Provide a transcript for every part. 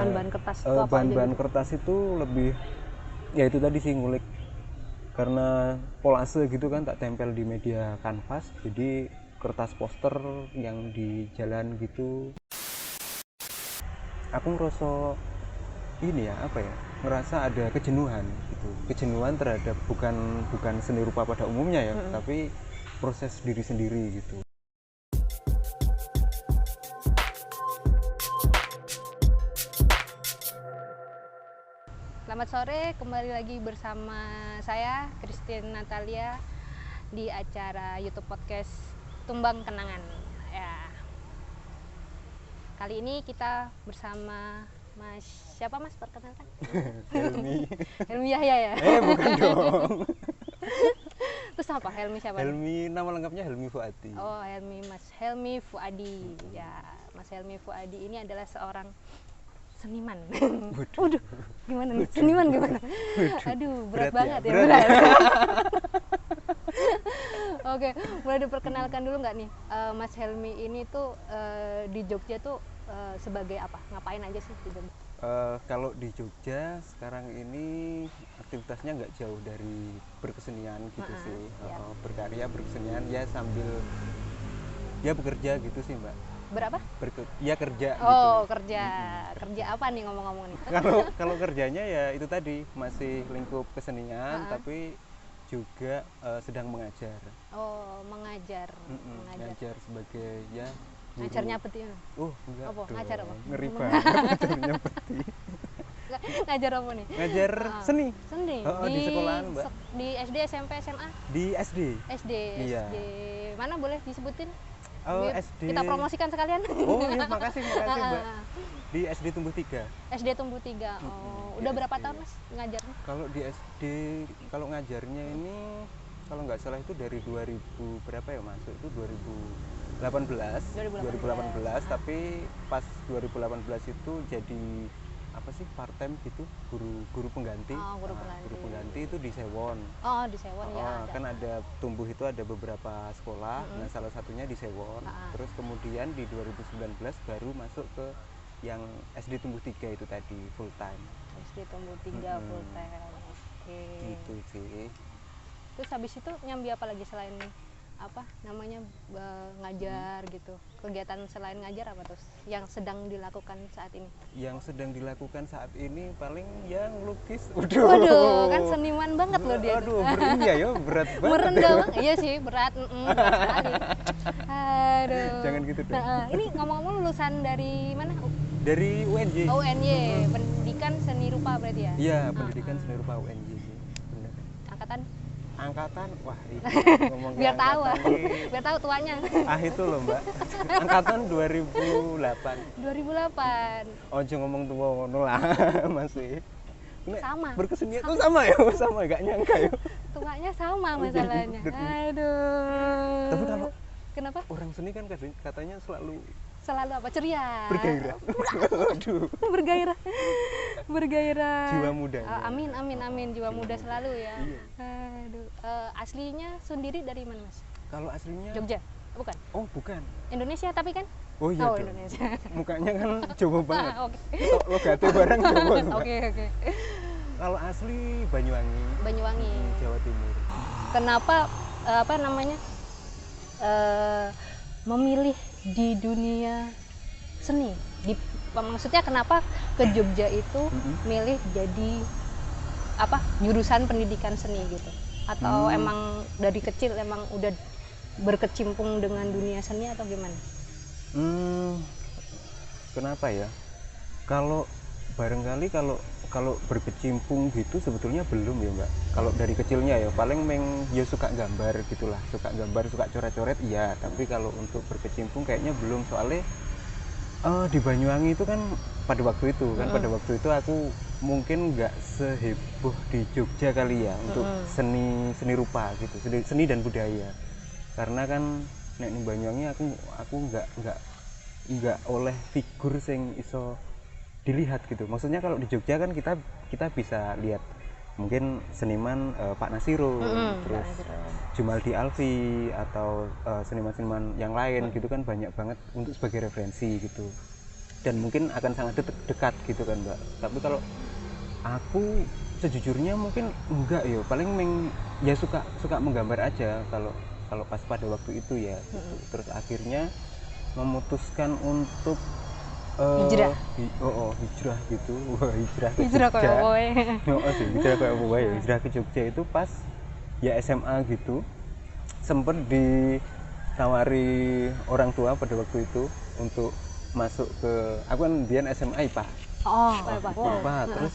bahan-bahan kertas itu apa bahan-bahan aja gitu? kertas itu lebih ya itu tadi sih, ngulik, karena kolase gitu kan tak tempel di media kanvas, jadi kertas poster yang di jalan gitu. Aku ngerasa ini ya, apa ya, ngerasa ada kejenuhan gitu, kejenuhan terhadap bukan seni rupa pada umumnya ya, tapi proses diri sendiri gitu. Selamat sore, kembali lagi bersama saya Christine Natalia di acara YouTube podcast Tumbang Kenangan. Ya. Kali ini kita bersama Mas, siapa Mas, perkenalkan? Helmi. Helmi Yahya ya? Bukan dong. Terus apa? Helmi siapa? Helmi, nama lengkapnya Helmi Fuadi. Oh, Helmi, Mas Helmi Fuadi. Ya, Mas Helmi Fuadi ini adalah seorang seniman. Waduh, gimana nih? Seniman gimana? Aduh, berat banget ya. Berat. Oke, boleh diperkenalkan dulu nggak nih, Mas Helmi ini tuh di Jogja tuh sebagai apa? Ngapain aja sih di Jogja? Kalau di Jogja sekarang ini aktivitasnya nggak jauh dari berkesenian gitu sih, ya. Berkarya, berkesenian ya, sambil ya bekerja gitu sih Mbak. Berapa? Ya kerja Oh, gitu. kerja. Kerja apa nih ngomong-ngomong nih? Kalau kerjanya ya itu tadi, masih lingkup kesenian, tapi juga sedang mengajar. Oh, mengajar. Mengajar sebagai ya guru. Ngajar nyapeti. Enggak apa? dong. Ngajar apa? Ngeri banget nyapeti. Ngajar apa nih? Ngajar seni. Seni. Di sekolahan, Mbak. Di SD, SMP, SMA? Di SD. SD. Iya. SD. Mana boleh disebutin? SD. Kita promosikan sekalian. Oh iya, makasih Mbak. Di SD Tumbuh 3. SD Tumbuh 3. Oh, udah berapa tahun Mas ngajarnya? Kalau di SD, kalau ngajarnya ini kalau nggak salah itu dari 2000 berapa ya masuk, itu 2018, tapi pas 2018 itu jadi apa sih, part time gitu, guru pengganti. Guru pengganti. Guru pengganti itu di Sewon. Oh, di Sewon ya. Kan ada Tumbuh itu ada beberapa sekolah, nah salah satunya di Sewon. Terus kemudian di 2019 baru masuk ke yang SD Tumbuh 3 itu tadi, full time. SD Tumbuh 3 full time. Oke. Itu sih. Terus habis itu nyambi apa lagi selain apa namanya ngajar gitu? Kegiatan selain ngajar apa terus yang sedang dilakukan saat ini? Yang sedang dilakukan saat ini paling yang lukis. Waduh, kan seniman banget loh dia. Aduh, ya berat banget. Merendah banget. Iya sih, berat sekali. Aduh. Jangan gitu dong. Ini ngomong-ngomong lulusan dari mana? Dari UNJ. UNY, Pendidikan Seni Rupa berarti ya? Iya, Pendidikan Seni Rupa UNJ sih. Benar. Angkatan, wah ngomong biar tahu, biar tahu tuanya. Itu loh Mbak, angkatan 2008. 2008. Ojo ngomong tua ngono lah, masih. Sama. Berkesenian tuh sama ya, sama gak nyangka ya. Tuanya sama masalahnya. Aduh. Tapi kalau kenapa? Orang seni kan katanya selalu apa? Ceria. Bergairah. Aduh. Bergairah. Jiwa muda. Amin. Jiwa muda selalu ya. Iya. Aduh. Aslinya sendiri dari mana Mas? Kalau aslinya Jogja? Bukan. Oh, bukan. Indonesia tapi kan? Oh iya. Oh, Indonesia. Mukanya kan Jawa banget. Oke. Logatnya barang Jawa. Oke. Kalau asli Banyuwangi. Jawa Timur. Kenapa memilih di dunia seni? Maksudnya kenapa ke Jogja itu milih jadi jurusan pendidikan seni gitu? Atau emang dari kecil emang udah berkecimpung dengan dunia seni atau gimana? Kenapa ya? Kalau barangkali kalau berkecimpung gitu sebetulnya belum ya Mbak. Kalau dari kecilnya ya paling ya suka gambar gitulah, suka gambar, suka coret-coret iya, tapi kalau untuk berkecimpung kayaknya belum, soalnya di Banyuwangi itu kan pada waktu itu aku mungkin nggak seheboh di Jogja kali ya untuk seni rupa gitu, seni dan budaya. Karena kan nek di Banyuwangi aku nggak oleh figur sing iso dilihat gitu. Maksudnya kalau di Jogja kan kita bisa lihat mungkin seniman Pak Nasiro, terus Jumaldi Alfi atau seniman-seniman yang lain gitu kan, banyak banget untuk sebagai referensi gitu. dan mungkin akan sangat dekat gitu kan Mbak. Tapi kalau aku sejujurnya mungkin enggak ya, paling ya suka menggambar aja kalau pas pada waktu itu ya gitu. Terus akhirnya memutuskan untuk hijrah. Hijrah gitu. Wah, hijrah ke Hijrah Jogja. kayak kowe. Sih, hijrah kayak apa ya? Hijrah ke Jogja itu pas ya SMA gitu. Sempet ditawari orang tua pada waktu itu untuk masuk ke, aku kan biar SMA IPA. IPA. Terus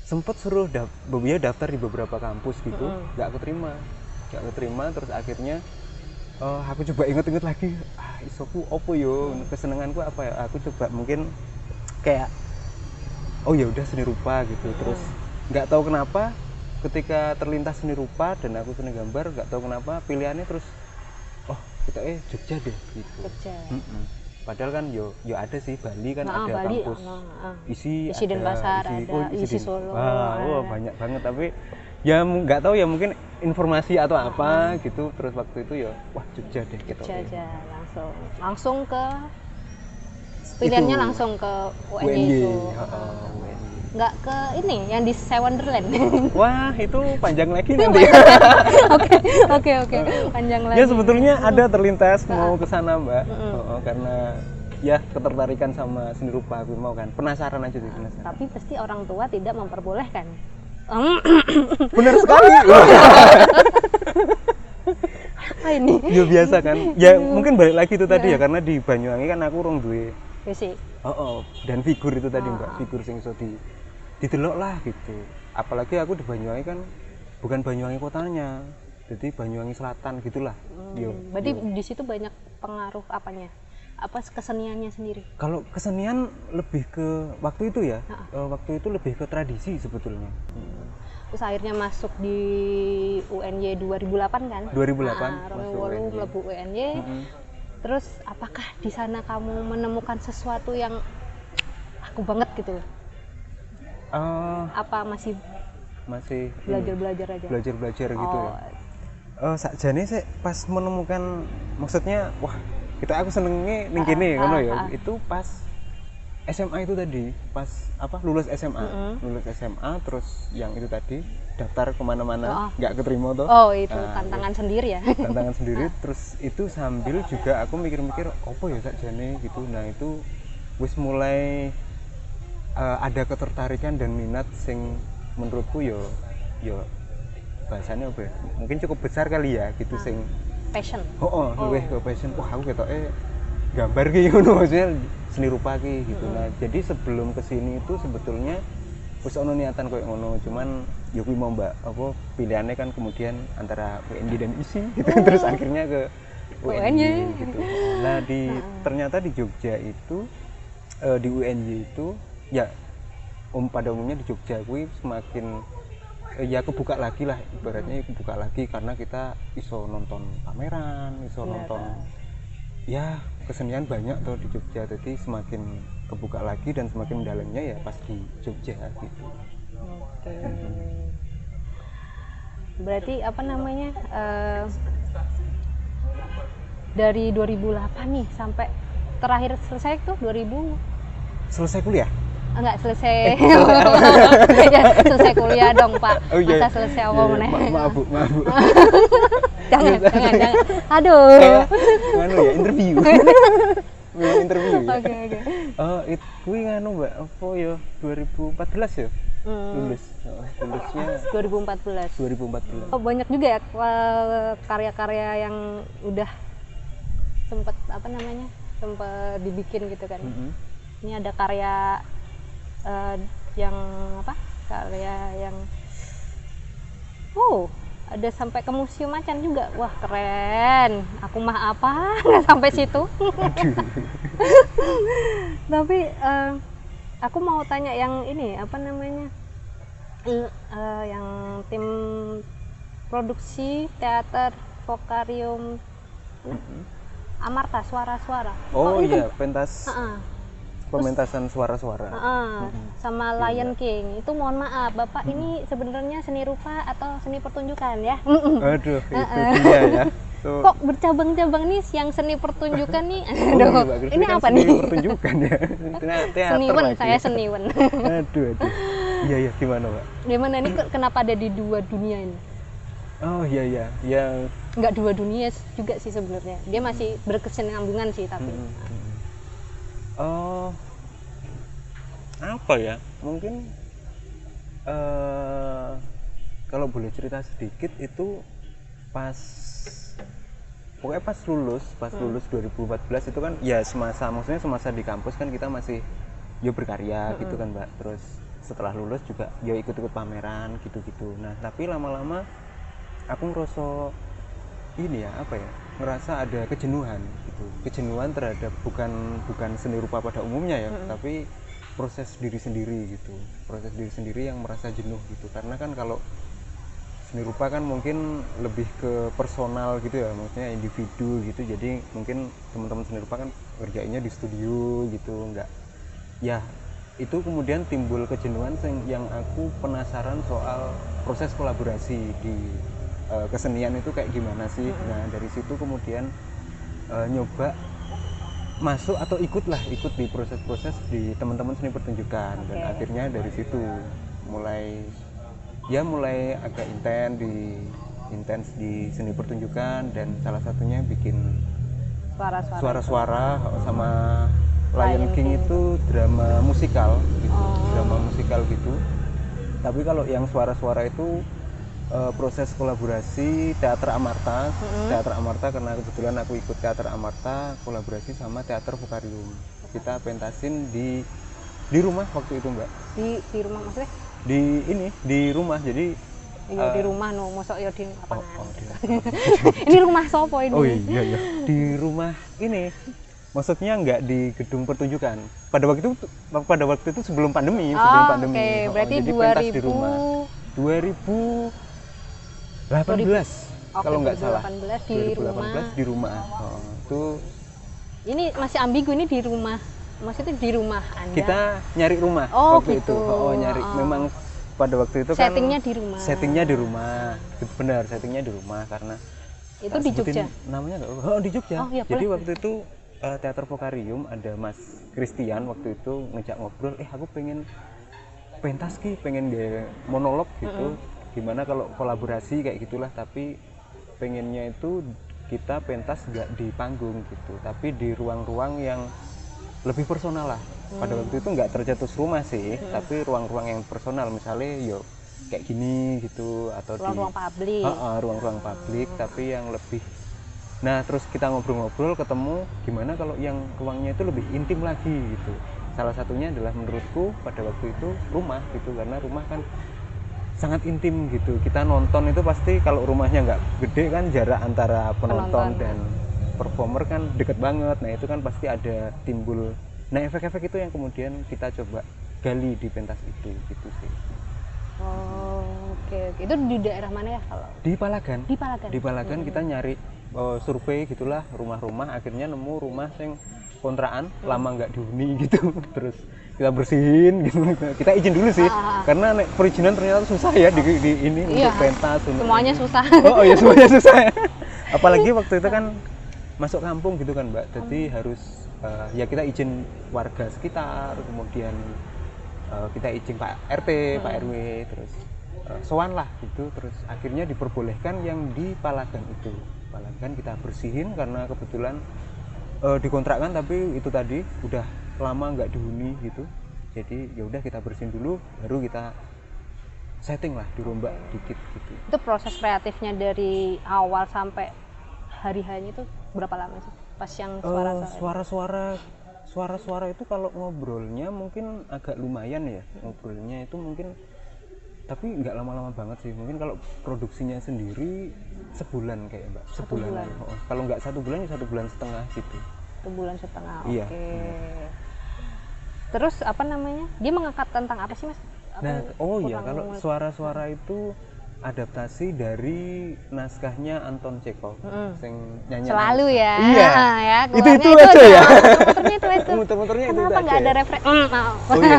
sempet suruh daftar di beberapa kampus gitu, nggak keterima. Terus akhirnya aku coba inget-inget lagi, isoku opo yo, kesenanganku apa ya? Aku coba mungkin kayak ya udah seni rupa gitu. Terus nggak tahu kenapa ketika terlintas seni rupa dan aku seneng gambar, nggak tahu kenapa pilihannya terus kita Jogja deh gitu. Jogja. Padahal kan yo ada sih Bali kan ada Bali, kampus isi Denpasar ada, isi Solo. Banyak banget, tapi ya nggak tahu ya, mungkin informasi atau apa gitu. Terus waktu itu ya wah Jogja deh gitu. Jogja aja langsung ke pilihannya itu, langsung ke UNY itu. Nggak ke ini yang di Wonderland. Wah, itu panjang lagi nanti. Oke, panjang lagi. Ya sebetulnya ada terlintas mau ke sana Mbak. Karena ya ketertarikan sama seni rupa, aku mau kan penasaran aja sih, penasaran. Tapi pasti orang tua tidak memperbolehkan. Benar sekali. Ini ya biasa kan ya, mungkin balik lagi itu tadi ya, karena di Banyuwangi kan aku urung duwe fisik dan figur itu tadi Mbak, figur sing iso didelok lah gitu. Apalagi aku di Banyuwangi kan bukan Banyuwangi kotanya, jadi Banyuwangi Selatan gitulah. Berarti di situ banyak pengaruh apanya? Apa keseniannya sendiri? Kalau kesenian lebih ke waktu itu ya, waktu itu lebih ke tradisi sebetulnya. Terus akhirnya masuk di UNY 2008 kan? 2008 masuk UNY. Mlebu UNY. Terus apakah di sana kamu menemukan sesuatu yang aku banget gitu? Apa masih belajar aja? Belajar gitu ya. Sakjane sih pas menemukan, maksudnya wah aku senengnya ning kene ngono ya. Itu pas SMA itu tadi, pas lulus SMA, terus yang itu tadi daftar kemana-mana nggak keterima tuh. Itu tantangan sendiri ya. Tantangan sendiri. Terus itu sambil juga aku mikir-mikir opo ya sakjane gitu. Nah itu wis mulai ada ketertarikan dan minat sing menurutku yo bahasanya apa ya? Mungkin cukup besar kali ya gitu, sing passion. Luwih ke passion. Wah, aku ketoke gambar ki ngono, maksudnya seni rupa ki gitu. Nah, jadi sebelum kesini itu sebetulnya wis ono niatan koyo ngono, cuman ya kuwi mau Mbak, pilihannya kan kemudian antara UNY dan ISI gitu. Terus akhirnya ke UNY gitu. Nah, ternyata di Jogja itu di UNY itu ya pada umumnya di Jogja kuwi semakin ya kebuka lagi lah, ibaratnya kebuka lagi karena kita iso nonton pameran, iso nonton ya kesenian banyak tuh di Jogja. Jadi semakin kebuka lagi dan semakin dalamnya ya pas di Jogja gitu. Berarti apa namanya, dari 2008 nih sampai terakhir selesai tuh 2000 selesai kuliah? Enggak selesai. Ya, selesai kuliah dong Pak. Masa selesai apa meneh? Maaf Bu. Jangan. Aduh. Nganu ya, interview. Interview. Oke. Itu kuwi nganu Mbak, apa ya 2014 ya? Lulusnya 2014. Banyak juga ya karya-karya yang udah sempat dibikin gitu kan. Ini ada karya ada sampai ke museum macan juga. Wah keren, aku mah apa nggak sampai situ. Tapi aku mau tanya yang ini yang tim produksi teater Vokarium Amarta Suara-Suara. Iya, pentas pementasan suara-suara. Sama Lion King. Itu mohon maaf, Bapak ini sebenarnya seni rupa atau seni pertunjukan ya? Aduh, itu dia ya. So, kok bercabang-cabang nih yang seni pertunjukan nih. oh, Aduh, iya, Mbak Kristi ini kan apa seni nih? pertunjukan ya. Teater Seniwen, lagi. saya seniwen. Aduh. Iya iya, gimana Mbak? Gimana nih kenapa ada di dua dunia ini? Oh iya iya, yang Nggak dua dunia juga sih sebenarnya. Dia masih berkesinambungan sih tapi. oh apa ya? Mungkin kalau boleh cerita sedikit itu pas pokoknya pas lulus 2014 itu kan ya maksudnya semasa di kampus kan kita masih ya berkarya gitu kan Mbak. Terus setelah lulus juga ya ikut-ikut pameran gitu-gitu. Nah tapi lama-lama aku ngerasa ini ya apa ya, ngerasa ada kejenuhan gitu, kejenuhan terhadap bukan seni rupa pada umumnya ya, tapi proses diri sendiri gitu, proses diri sendiri yang merasa jenuh gitu. Karena kan kalau seni rupa kan mungkin lebih ke personal gitu ya, maksudnya individu gitu, jadi mungkin teman-teman seni rupa kan ngerjainnya di studio gitu, enggak ya. Itu kemudian timbul kejenuhan yang aku penasaran soal proses kolaborasi di kesenian itu kayak gimana sih. Nah dari situ kemudian nyoba masuk atau ikut di proses-proses di teman-teman seni pertunjukan. Dan akhirnya dari situ mulai agak intens di seni pertunjukan, dan salah satunya bikin suara-suara sama Lion King itu drama musikal gitu, drama musikal gitu. Tapi kalau yang suara-suara itu proses kolaborasi Teater Amarta, Teater Amarta karena kebetulan aku ikut Teater Amarta, kolaborasi sama Teater Vokarium. Kita pentasin di rumah waktu itu Mbak. Di rumah maksudnya? Di rumah, jadi iya di rumah no, mosok ya di lapangan. Oh, ini rumah sopo ini? Oh iya iya, di rumah ini. Maksudnya nggak di gedung pertunjukan. Pada waktu itu sebelum pandemi, Oke, berarti jadi 2000 pentas di rumah. 2018 kalau nggak salah. 2018 di rumah. Itu ini masih ambigu, ini di rumah. Maksudnya di rumah Anda. Kita nyari rumah waktu gitu. itu. Nyari. Memang pada waktu itu settingnya di rumah. Settingnya di rumah. Benar, settingnya di rumah karena itu di Jogja. Namanya nggak? Di Jogja. Iya, jadi boleh. waktu itu Teater Vokarium ada Mas Christian waktu itu ngejak ngobrol, aku pengen pentas pengen dia monolog gitu. Gimana kalau kolaborasi kayak gitulah, tapi pengennya itu kita pentas nggak di panggung gitu, tapi di ruang-ruang yang lebih personal lah. Pada waktu itu nggak tercetus rumah sih, tapi ruang-ruang yang personal, misalnya yo kayak gini gitu, atau ruang-ruang publik. Ruang-ruang publik, tapi yang lebih. Nah terus kita ngobrol-ngobrol, ketemu gimana kalau yang ruangnya itu lebih intim lagi gitu. Salah satunya adalah menurutku pada waktu itu rumah gitu, karena rumah kan sangat intim gitu. Kita nonton itu pasti kalau rumahnya nggak gede kan jarak antara penonton dan performer kan deket banget. Nah itu kan pasti ada timbul. Nah efek-efek itu yang kemudian kita coba gali di pentas itu gitu sih. Oke. Itu di daerah mana ya kalau? Di Palagan. Di Palagan. Kita nyari survei gitulah rumah-rumah, akhirnya nemu rumah yang kontrakan lama nggak dihuni gitu. Terus kita bersihin gitu, kita izin dulu sih karena perizinan ternyata susah ya di ini untuk pentas semuanya susah. Iya semuanya susah ya. Apalagi waktu itu kan masuk kampung gitu kan Mbak, jadi harus ya kita izin warga sekitar, kemudian kita izin Pak RT, Pak RW, terus sowan lah gitu. Terus akhirnya diperbolehkan yang di Palagan itu. Palagan kita bersihin karena kebetulan dikontrakkan, tapi itu tadi udah lama nggak dihuni gitu. Jadi ya udah kita bersihin dulu, baru kita setting lah, dirombak dikit gitu. Itu proses kreatifnya dari awal sampai hari-harinya itu berapa lama sih? Pas yang suara-suara itu kalau ngobrolnya mungkin agak lumayan ya, ngobrolnya itu mungkin, tapi nggak lama-lama banget sih. Mungkin kalau produksinya sendiri sebulan kayak Mbak, sebulanan. Kalau nggak 1 bulan ya 1,5 bulan gitu. 1,5 bulan. Iya. Oke. Terus apa namanya? Dia mengangkat tentang apa sih Mas? Iya, kalau suara-suara itu adaptasi dari naskahnya Anton Chekhov, yang nyanyi selalu ya. Iya. Ya, itu aja ya. Muter-muternya itu. Kenapa nggak ada referensi? Maaf. Oh iya.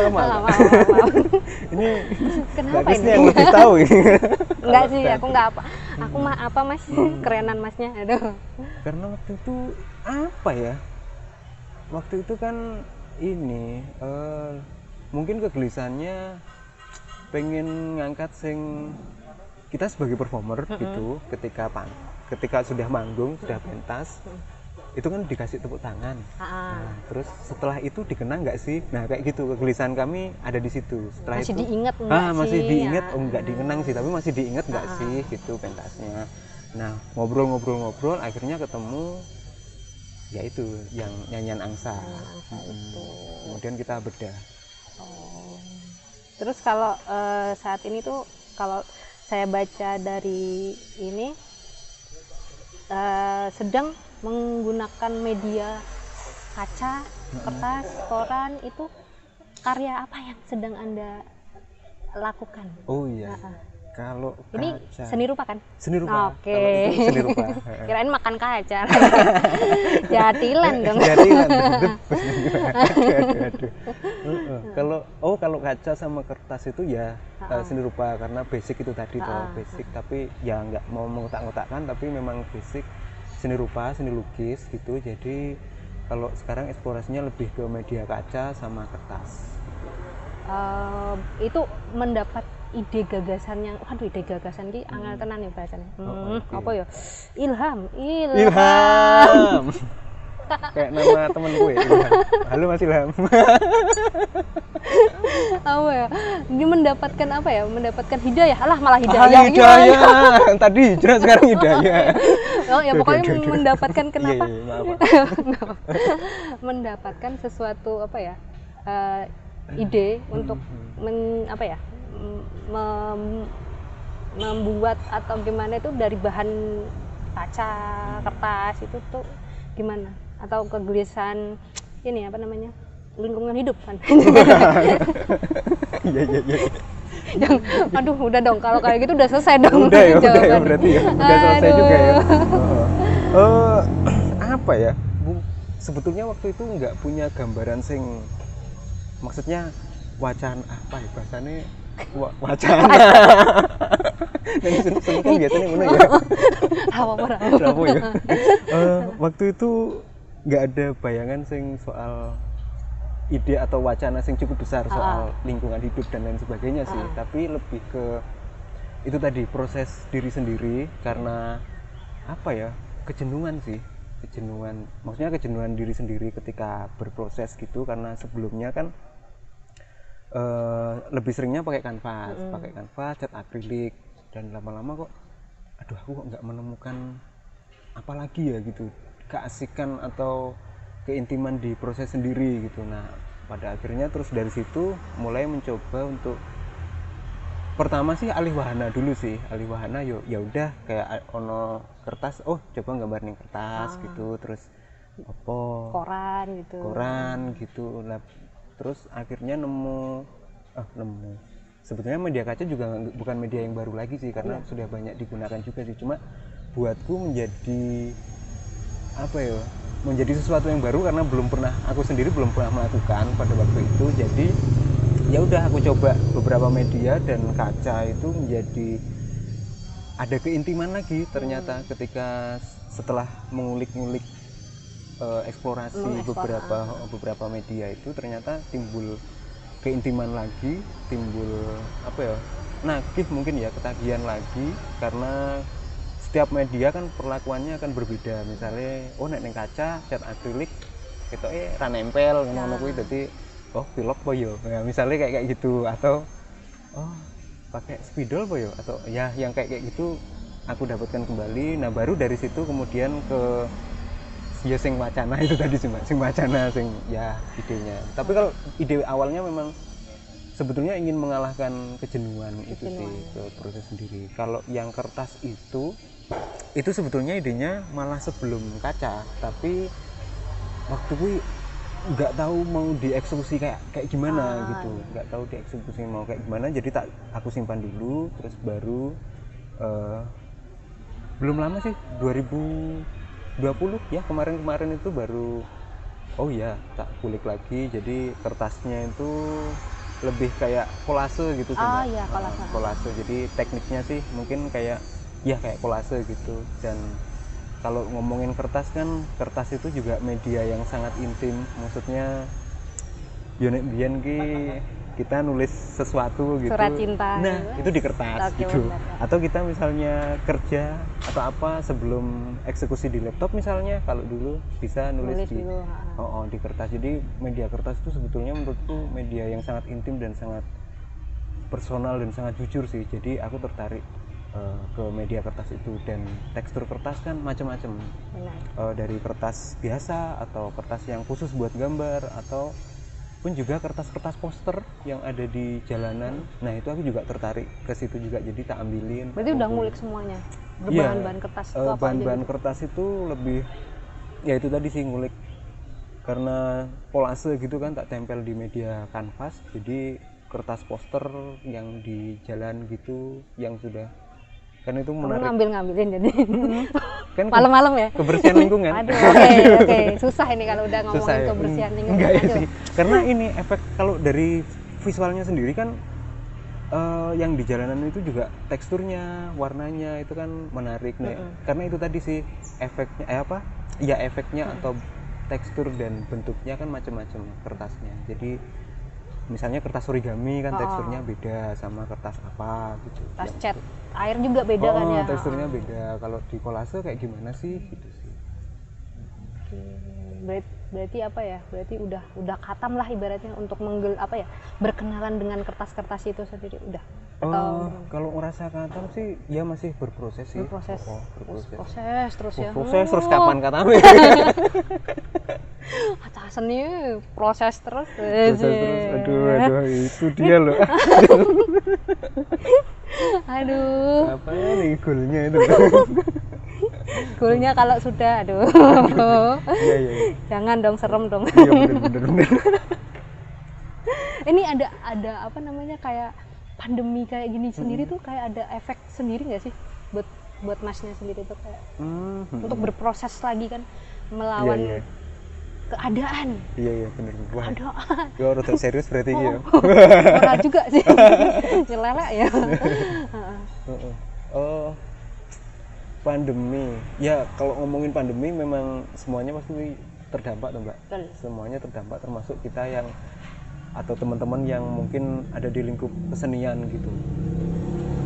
Maaf. Ini kenapa ini? yang lebih tahu ini. Enggak sih, aku nggak apa. Aku mah apa mas? Kerenan masnya, aduh. Karena waktu itu apa ya? Waktu itu kan ini mungkin kegelisahannya pengen ngangkat sing kita sebagai performer gitu ketika sudah manggung, sudah pentas, itu kan dikasih tepuk tangan. Nah, terus setelah itu dikenang nggak sih? Nah kayak gitu kegelisahan kami ada di situ. Setelah Masih itu diingat nggak sih? masih diingat, Ya. nggak dikenang sih, tapi masih diingat nggak sih gitu pentasnya. Nah ngobrol-ngobrol akhirnya ketemu ya itu yang nyanyian angsa. Itu. Kemudian kita bedah. Oh. Terus kalau saat ini tuh kalau saya baca dari ini sedang menggunakan media kaca, kertas, koran, itu karya apa yang sedang Anda lakukan? Oh iya. Kalau Ini kaca, seni rupa kan? seni rupa. Oke. Kalau itu seni rupa. Kirain makan kaca. Jatilan dong. Jadilan. Aduh. Kalau kaca sama kertas itu ya seni rupa karena basic itu tadi toh, basic, tapi ya nggak mau mengotak-ngotakkan, tapi memang basic seni rupa, seni lukis gitu. Jadi kalau sekarang eksplorasinya lebih ke media kaca sama kertas. Itu mendapat ide gagasan yang ide gagasan ki angel tenan ya bahasanya. Okay. Apa ya? Ilham. Kayak nama temen gue, Ilham. Halo Mas Ilham. Apa ya? Ini mendapatkan apa ya? Mendapatkan hidayah. Alah malah hidayah. Hidayah. Tadi hijrah sekarang hidayah. Oh ya pokoknya mendapatkan kenapa? Iya, maaf. Mendapatkan sesuatu apa ya? Ide untuk membuat atau gimana itu dari bahan kaca, kertas itu tuh gimana? Atau kegelisahan ini apa namanya? Lingkungan hidup kan? Iya. Aduh udah dong kalau kayak gitu udah selesai dong. Udah ya berarti ya. Udah selesai juga ya. Apa ya? Sebetulnya waktu itu nggak punya gambaran sing, maksudnya wacana apa ya bahasanya, wacana. Yang seni kan biasanya mana ya? Rapo ya. Waktu itu nggak ada bayangan sing soal ide atau wacana sing cukup besar soal lingkungan hidup dan lain sebagainya sih, tapi lebih ke itu tadi proses diri sendiri karena apa ya, kejenuhan sih, maksudnya kejenuhan diri sendiri ketika berproses gitu, karena sebelumnya kan lebih seringnya pakai kanvas, cat akrilik, dan lama-lama kok aduh aku kok nggak menemukan apa lagi ya gitu, keasikan atau keintiman di proses sendiri gitu. Nah pada akhirnya terus dari situ mulai mencoba untuk pertama sih alih wahana dulu sih, ya udah kayak ono kertas, coba gambarin kertas gitu, terus koran gitu. Nah terus akhirnya nemu sebetulnya media kaca juga bukan media yang baru lagi sih, karena sudah banyak digunakan juga sih, cuma buatku menjadi sesuatu yang baru karena aku sendiri belum pernah melakukan pada waktu itu. Jadi ya udah aku coba beberapa media, dan kaca itu menjadi ada keintiman lagi ternyata ketika setelah mengulik-ngulik eksplorasi beberapa media itu, ternyata timbul keintiman lagi, timbul nagih mungkin ya, ketagihan lagi, karena setiap media kan perlakuannya akan berbeda. Misalnya nek kaca cat akrilik itu ra nempel ngono kuwi, dadi pilok apa yo, ya misalnya kayak gitu, atau pakai spidol apa yo, atau ya yang kayak gitu aku dapatkan kembali. Nah baru dari situ kemudian ke ya sing wacana itu tadi, sing wacana sing ya idenya. Tapi kalau ide awalnya memang sebetulnya ingin mengalahkan kejenuhan itu sih, ke proses sendiri. Kalau yang kertas itu sebetulnya idenya malah sebelum kaca, tapi waktu gue nggak tahu mau dieksekusi kayak gimana gitu, nggak tahu dieksekusi mau kayak gimana, jadi aku simpan dulu, terus baru belum lama sih 2020 ya, kemarin itu baru tak kulik lagi. Jadi kertasnya itu lebih kayak kolase gitu sih, kolase. Kolase. Jadi tekniknya sih mungkin kayak ya kayak kolase gitu. Dan kalau ngomongin kertas kan, kertas itu juga media yang sangat intim, maksudnya yo nek biyen ki kita nulis sesuatu gitu, Surat cinta nah gitu. itu di kertas Oke, gitu. benar. Atau kita misalnya kerja atau apa sebelum eksekusi di laptop misalnya, kalau dulu bisa nulis di dulu. di kertas. Jadi media kertas itu sebetulnya menurutku media yang sangat intim dan sangat personal dan sangat jujur sih. Jadi aku tertarik ke media kertas itu. Dan tekstur kertas kan macam-macam, Benar. dari kertas biasa atau kertas yang khusus buat gambar, atau pun juga kertas-kertas poster yang ada di jalanan. Nah itu aku juga tertarik ke situ juga, jadi tak ambilin. Berarti udah ngulik semuanya. Berbahan-bahan kertas itu apa aja? Bahan-bahan Gitu? kertas itu lebih ya itu tadi sih, ngulik. Karena kolase gitu kan tak tempel di media kanvas, jadi kertas poster yang di jalan gitu yang sudah kan itu menarik. Ngambil-ngambilin jadi Kan malam-malam ya. kebersihan lingkungan. Aduh, oke. Susah ini kalau udah ngomongin Susah ya? kebersihan lingkungan. Enggak ya Aduh. sih, karena ini efek kalau dari visualnya sendiri kan, yang di jalanan itu juga teksturnya, warnanya itu kan menarik nih. Karena itu tadi sih efeknya efeknya atau tekstur dan bentuknya kan macam-macam kertasnya. Jadi misalnya kertas origami kan teksturnya beda sama kertas apa gitu. Tas cat air juga beda kan ya. Teksturnya beda. Kalau di kolase kayak gimana sih gitu sih. Berarti apa ya? Berarti udah khatam lah ibaratnya untuk berkenalan dengan kertas-kertas itu sendiri udah. Atau Kalau ngerasa khatam sih ya masih berproses sih. berproses. Proses terus ya. Proses terus kapan katanya? Kata seni proses terus. Proses terus. Aduh itu dia loh. Aduh. Apa nih goalnya itu? Goalnya kalau sudah Iya. Jangan dong, serem dong. Iya bener. Ini ada apa namanya, kayak pandemi kayak gini sendiri tuh kayak ada efek sendiri nggak sih buat masnya sendiri tuh kayak untuk berproses lagi kan melawan Iya. keadaan. Iya bener. Wah. Keadaan. Gue udah serius berarti gitu. Ora juga sih. Nyelelek ya. Pandemi. Ya kalau ngomongin pandemi memang semuanya pasti terdampak tuh Mbak. Betul. Semuanya terdampak, termasuk kita yang atau teman-teman yang mungkin ada di lingkup kesenian gitu.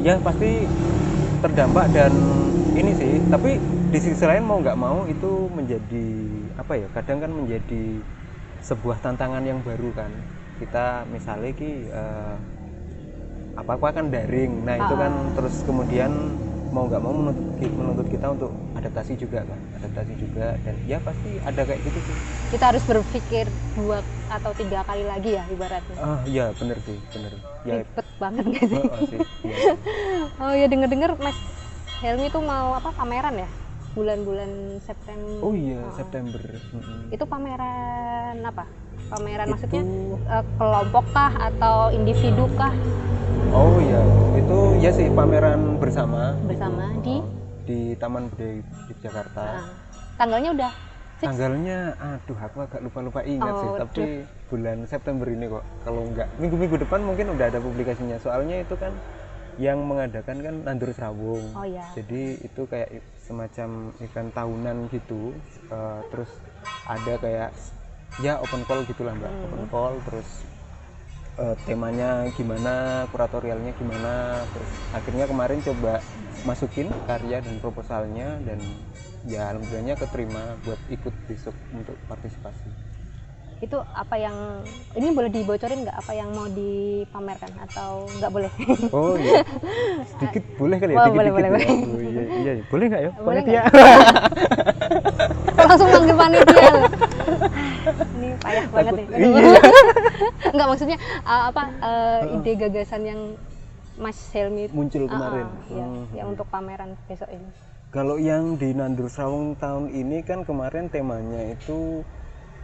Ya pasti terdampak. Dan ini sih, tapi di sisi lain mau nggak mau itu menjadi kadang kan menjadi sebuah tantangan yang baru kan. Kita misalnya apa kan daring, nah itu kan terus kemudian mau nggak mau menuntut kita untuk adaptasi juga. Dan ya pasti ada kayak gitu sih. Kita harus berpikir 2 atau 3 kali lagi ya ibaratnya. Iya bener sih, bener ya. Ribet banget nggak sih? Sih iya. Oh ya, denger Mas Helmi tuh mau pameran ya bulan-bulan September. Oh iya, September. Itu pameran apa? Pameran maksudnya kelompok kah atau individu kah? Oh iya, itu ya sih pameran bersama di Taman Budaya Yogyakarta. Tanggalnya udah fix? Tanggalnya aku agak lupa ingat sih, tapi bulan September ini kok. Kalau enggak minggu depan mungkin udah ada publikasinya. Soalnya itu kan yang mengadakan kan Nandur Srawung. Oh iya. Jadi itu kayak semacam event tahunan gitu. Terus ada kayak ya open call gitulah Mbak. Open call, terus temanya gimana, kuratorialnya gimana. Terus akhirnya kemarin coba masukin karya dan proposalnya, dan ya alhamdulillahnya keterima buat ikut besok untuk partisipasi. Itu apa yang ini boleh dibocorin nggak, apa yang mau dipamerkan atau nggak boleh? Oh iya, sedikit boleh kali ya? Oh, Boleh. boleh. Oh, iya. Boleh nggak ya? Boleh Panitia. Langsung manggil panitia loh. Ini payah banget nih. Iya. Nggak, maksudnya ide gagasan yang Mas Helmi Muncul kemarin. yang untuk pameran besok ini. Kalau yang di Nandur Srawung tahun ini kan kemarin temanya itu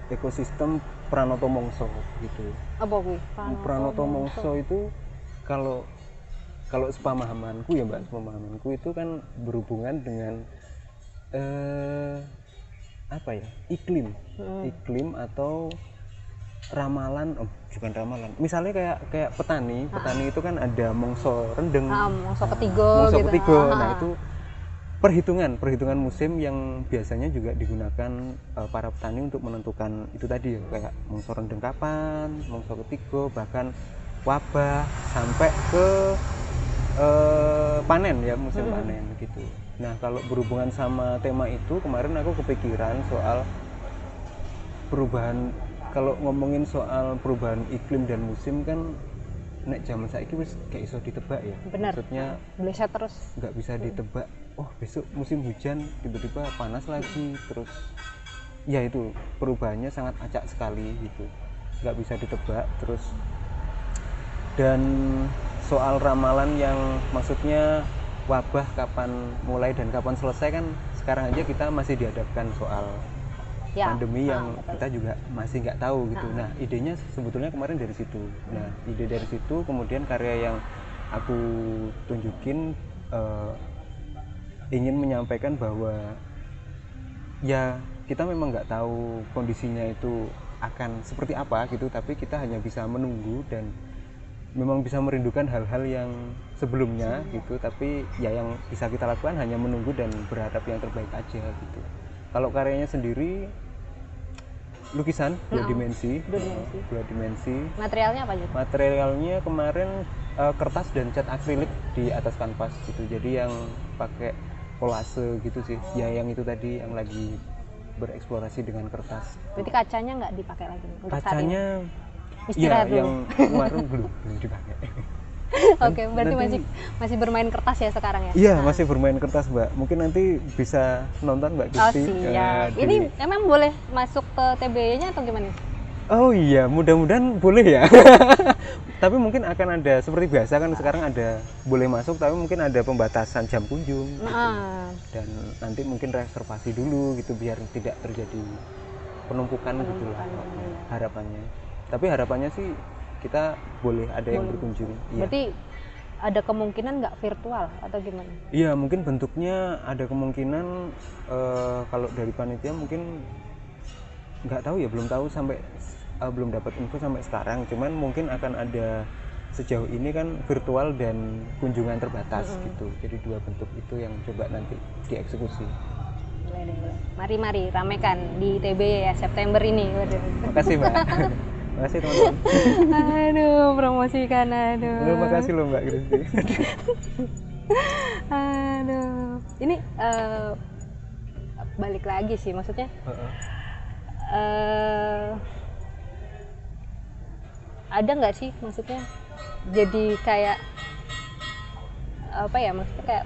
ekosistem Pranoto Mongso gitu. Apa kuwi? Pranoto Mongso itu kalau sepemahamanku ya Mbak, sepemahamanku itu kan berhubungan dengan iklim atau ramalan, bukan ramalan. Misalnya kayak petani itu kan ada mongso rendeng, Mongso ketiga gitu. Nah itu perhitungan musim yang biasanya juga digunakan para petani untuk menentukan itu tadi ya, kayak mangsa rendeng kapan, mangsa ketiga, bahkan wabah sampai ke panen ya, musim panen gitu. Nah kalau berhubungan sama tema itu, kemarin aku kepikiran soal perubahan. Kalau ngomongin soal perubahan iklim dan musim kan nek zaman saiki wis gak iso ditebak ya. Benar. Maksudnya Bisa terus. nggak bisa ditebak. Oh besok musim hujan, tiba-tiba panas lagi, terus ya itu perubahannya sangat acak sekali gitu, nggak bisa ditebak. Terus dan soal ramalan yang maksudnya wabah kapan mulai dan kapan selesai kan sekarang aja kita masih dihadapkan soal pandemi yang betul. kita juga masih nggak tahu gitu. Nah idenya sebetulnya kemarin dari situ. Nah ide dari situ, kemudian karya yang aku tunjukin ingin menyampaikan bahwa ya kita memang nggak tahu kondisinya itu akan seperti apa gitu, tapi kita hanya bisa menunggu dan memang bisa merindukan hal-hal yang sebelumnya gitu. Tapi ya yang bisa kita lakukan hanya menunggu dan berharap yang terbaik aja gitu. Kalau karyanya sendiri lukisan dua dimensi. Materialnya apa juga? Materialnya kemarin kertas dan cat akrilik di atas kanvas gitu. Jadi yang pakai kolase gitu sih. Ya yang itu tadi yang lagi bereksplorasi dengan kertas. Berarti kacanya nggak dipakai lagi? Kacanya iya, yang kemarin belum dipakai. Oke, berarti masih bermain kertas ya sekarang ya? Iya, masih bermain kertas, Mbak. Mungkin nanti bisa nonton Mbak Kristi. Oh siap. Ini emang boleh masuk ke TBY-nya atau gimana? Oh iya, mudah-mudahan boleh ya. Tapi mungkin akan ada seperti biasa kan, sekarang ada boleh masuk, tapi mungkin ada pembatasan jam kunjung gitu. Dan nanti mungkin reservasi dulu gitu biar tidak terjadi penumpukan gitu lah harapannya. Tapi harapannya sih kita boleh ada yang berkunjung. Berarti ada kemungkinan nggak virtual atau gimana? Iya, mungkin bentuknya ada kemungkinan kalau dari panitia mungkin nggak tahu ya, belum tahu sampai belum dapat info sampai sekarang. Cuman mungkin akan ada, sejauh ini kan virtual dan kunjungan terbatas gitu. Jadi dua bentuk itu yang coba nanti dieksekusi. Boleh. Mari ramekan di TBY ya September ini. Waduh. Makasih Mbak. Makasih teman-teman. Aduh, promosikan aduh. Terima kasih loh Mbak Kristi. Aduh. Ini balik lagi sih, maksudnya ada nggak sih maksudnya jadi kayak apa ya, maksudnya kayak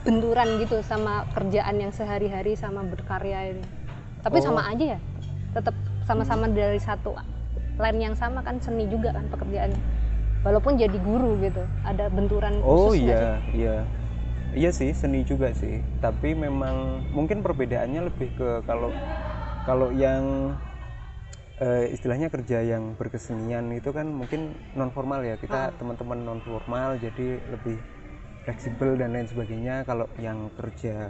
benturan gitu sama kerjaan yang sehari-hari sama berkarya ini, tapi sama aja ya, tetap sama-sama dari satu line yang sama kan, seni juga kan pekerjaannya, walaupun jadi guru gitu, ada benturan khusus nggak sih? Iya sih, seni juga sih, tapi memang mungkin perbedaannya lebih ke kalau yang istilahnya kerja yang berkesenian itu kan mungkin non formal ya, kita teman-teman non formal jadi lebih fleksibel dan lain sebagainya. Kalau yang kerja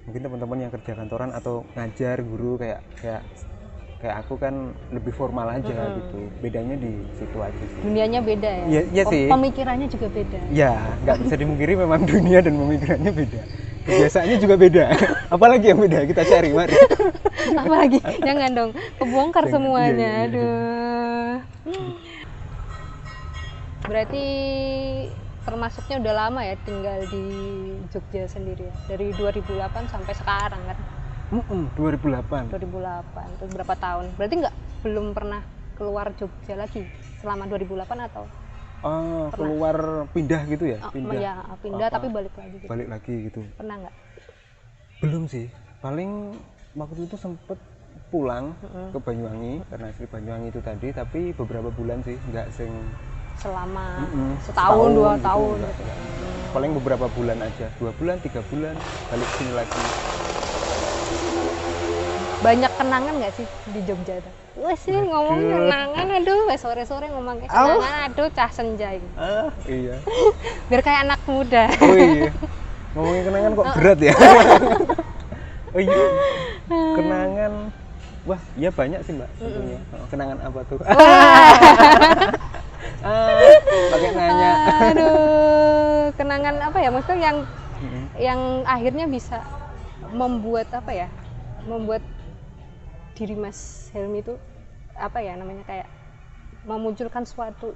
mungkin teman-teman yang kerja kantoran atau ngajar guru kayak aku kan lebih formal aja gitu. Bedanya di situ aja sih. Dunianya beda ya? Iya sih. Pemikirannya juga beda. Ya, nggak bisa dimungkiri memang dunia dan pemikirannya beda. Kebiasaannya juga beda. Apalagi yang beda? Kita cari, mari. Apalagi? Jangan dong, kebongkar semuanya. Iya. Aduh. Berarti termasuknya udah lama ya tinggal di Jogja sendiri ya? Dari 2008 sampai sekarang kan? 2008. Terus berapa tahun? Berarti belum pernah keluar Jogja lagi selama 2008 atau? Keluar pindah gitu ya? Pindah tapi balik lagi gitu. Balik lagi gitu. Pernah nggak? Belum sih. Paling waktu itu sempet pulang ke Banyuwangi karena asli Banyuwangi itu tadi, tapi beberapa bulan sih, nggak selama setahun 2 tahun gitu. Paling beberapa bulan aja, 2 bulan 3 bulan balik sini lagi. Banyak kenangan nggak sih di Jogja itu? Wah sih ngomong kenangan, aduh sore-sore ngomong kenangan, aduh cah senja ini. Iya. Biar kayak anak muda. Oh iya. Ngomongin kenangan kok berat ya. Oh iya. Kenangan, wah ya banyak sih Mbak sebetulnya. Kenangan apa tuh? Pakai nanya. Aduh, kenangan apa ya? Maksudnya yang yang akhirnya bisa membuat apa ya, membuat diri Mas Helmy itu apa ya namanya, kayak memunculkan suatu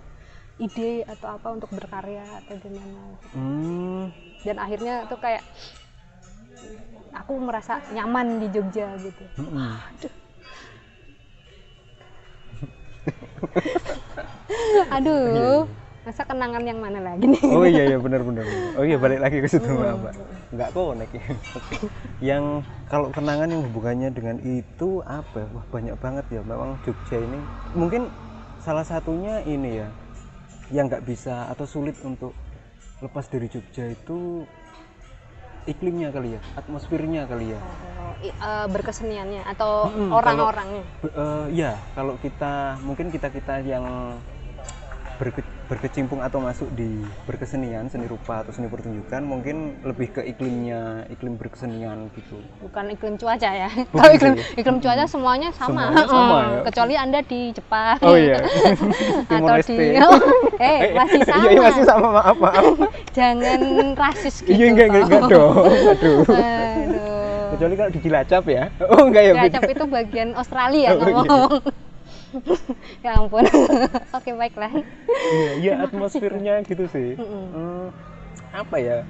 ide atau apa untuk berkarya atau gimana gitu. Dan akhirnya tuh kayak aku merasa nyaman di Jogja gitu. Aduh, masa kenangan yang mana lagi nih? Oh iya benar-benar. Oh iya, balik lagi ke situ Mbak. Nggak konek ya. Yang kalau kenangan yang hubungannya dengan itu apa? Wah, banyak banget ya. Memang Jogja ini mungkin salah satunya ini ya, yang nggak bisa atau sulit untuk lepas dari Jogja itu iklimnya kali ya, atmosfernya kali ya. Berkeseniannya atau orang-orangnya. Ya, kalau kita mungkin kita yang berkecimpung atau masuk di berkesenian, seni rupa atau seni pertunjukan, mungkin lebih ke iklimnya, iklim berkesenian gitu. Bukan iklim cuaca ya. Kalau iklim cuaca semuanya sama, ya? Kecuali Anda di Jepang. Oh iya. Atau di masih sama. Iya, masih sama, maaf. Jangan rasis gitu. Iya, enggak dong. Aduh. Aduh. Kecuali kalau di Cilacap ya. Oh enggak ya. Cilacap itu bagian Australia ngomong. Ya ampun. Oke, baiklah. Iya, atmosfernya gitu sih. Apa ya?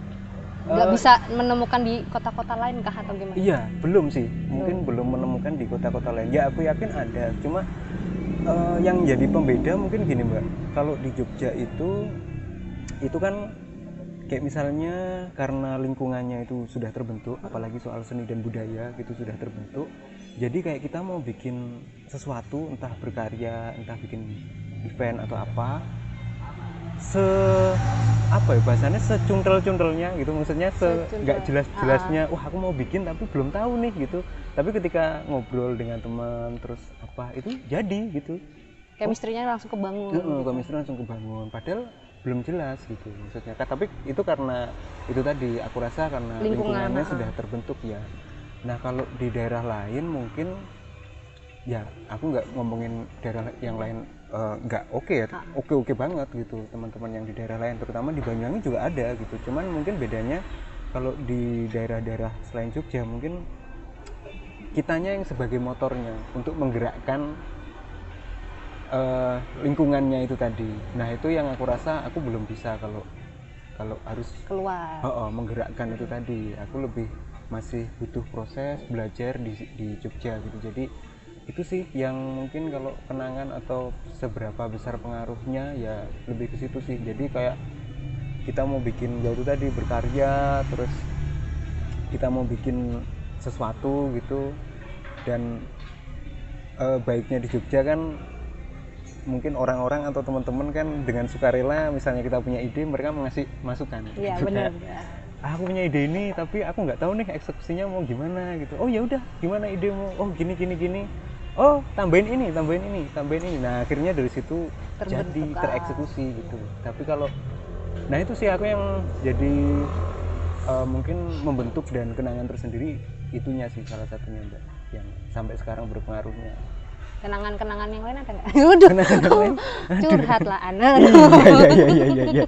Nggak bisa menemukan di kota-kota lain kah atau gimana? Iya, belum sih. Mungkin belum menemukan di kota-kota lain. Ya, aku yakin ada. Cuma yang jadi pembeda mungkin gini, Mbak. Kalau di Jogja itu kan kayak misalnya karena lingkungannya itu sudah terbentuk, apalagi soal seni dan budaya gitu sudah terbentuk. Jadi kayak kita mau bikin sesuatu, entah berkarya, entah bikin event atau apa, apa ya bahasanya, secuntel-cuntelnya gitu, maksudnya nggak jelas-jelasnya, wah aku mau bikin tapi belum tahu nih gitu. Tapi ketika ngobrol dengan teman terus apa itu jadi gitu. Chemistry-nya langsung kebangun. Chemistry langsung kebangun. Padahal belum jelas gitu maksudnya. Tapi itu karena itu tadi aku rasa karena lingkungannya sudah terbentuk ya. Nah kalau di daerah lain mungkin ya aku nggak ngomongin daerah yang lain nggak oke banget gitu teman-teman yang di daerah lain, terutama di Banyuwangi juga ada gitu. Cuman mungkin bedanya kalau di daerah-daerah selain Jogja mungkin kitanya yang sebagai motornya untuk menggerakkan lingkungannya itu tadi. Nah itu yang aku rasa aku belum bisa kalau harus keluar menggerakkan itu tadi. Aku lebih masih butuh proses belajar di Jogja gitu. Jadi itu sih yang mungkin kalau kenangan atau seberapa besar pengaruhnya ya lebih ke situ sih. Jadi kayak kita mau bikin baru tadi berkarya, terus kita mau bikin sesuatu gitu, dan baiknya di Jogja kan mungkin orang-orang atau teman-teman kan dengan sukarela, misalnya kita punya ide mereka mengasih masukan. Iya gitu, benar. Aku punya ide ini tapi aku nggak tahu nih eksekusinya mau gimana gitu. Oh ya udah, gimana idemu? Oh gini. Oh tambahin ini. Nah akhirnya dari situ jadi tereksekusi gitu. Tapi kalau nah itu sih aku yang jadi mungkin membentuk dan kenangan tersendiri itunya sih salah satunya Mbak, yang sampai sekarang berpengaruhnya. Kenangan-kenangan yang lain ada nggak? Udah curhat lah Ana. Iya.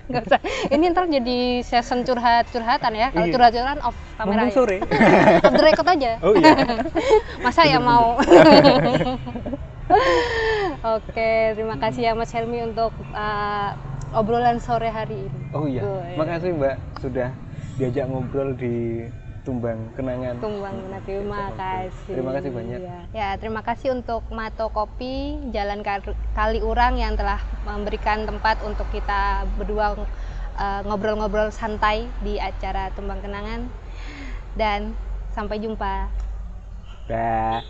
Nggak usah. Ini ntar jadi session curhatan ya. Kalau curhat-curhatan off kamera. Ngomong sore. Off the record aja. Oh iya. Masa ya mau. Oke, terima kasih ya Mas Helmy untuk obrolan sore hari ini. Oh iya. Makasih Mbak sudah diajak ngobrol di Tumbang Kenangan. Terima kasih. Terima kasih banyak. Ya, terima kasih untuk Mato Kopi Jalan Kaliurang yang telah memberikan tempat untuk kita berdua ngobrol-ngobrol santai di acara Tumbang Kenangan. Dan sampai jumpa. Dah.